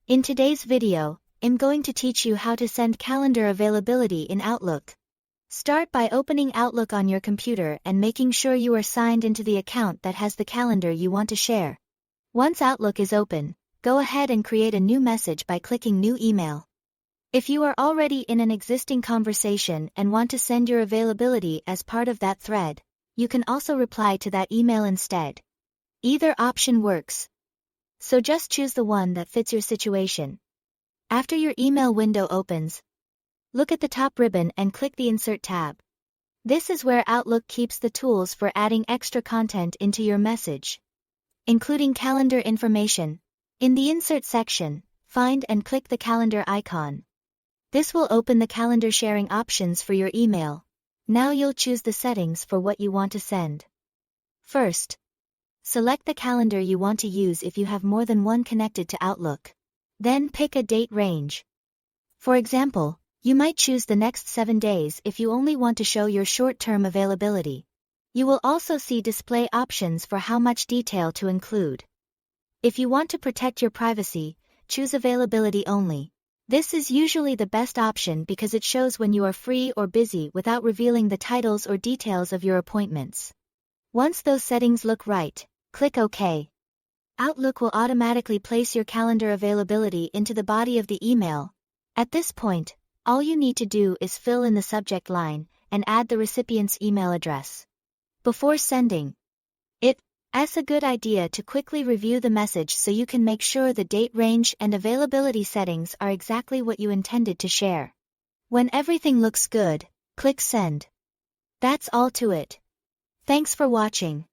In today's video, I'm going to teach you how to send calendar availability in Outlook. Start by opening Outlook on your computer and making sure you are signed into the account that has the calendar you want to share. Once Outlook is open, go ahead and create a new message by clicking New Email. If you are already in an existing conversation and want to send your availability as part of that thread, you can also reply to that email instead. Either option works. So just choose the one that fits your situation. After your email window opens, look at the top ribbon and click the Insert tab. This is where Outlook keeps the tools for adding extra content into your message, including calendar information. In the Insert section, find and click the calendar icon. This will open the calendar sharing options for your email. Now you'll choose the settings for what you want to send. First, select the calendar you want to use if you have more than one connected to Outlook. Then pick a date range. For example, you might choose the next 7 days if you only want to show your short-term availability. You will also see display options for how much detail to include. If you want to protect your privacy, choose availability only. This is usually the best option because it shows when you are free or busy without revealing the titles or details of your appointments. Once those settings look right, click OK. Outlook will automatically place your calendar availability into the body of the email. At this point, all you need to do is fill in the subject line and add the recipient's email address. Before sending, it's a good idea to quickly review the message so you can make sure the date range and availability settings are exactly what you intended to share. When everything looks good, click Send. That's all to it. Thanks for watching.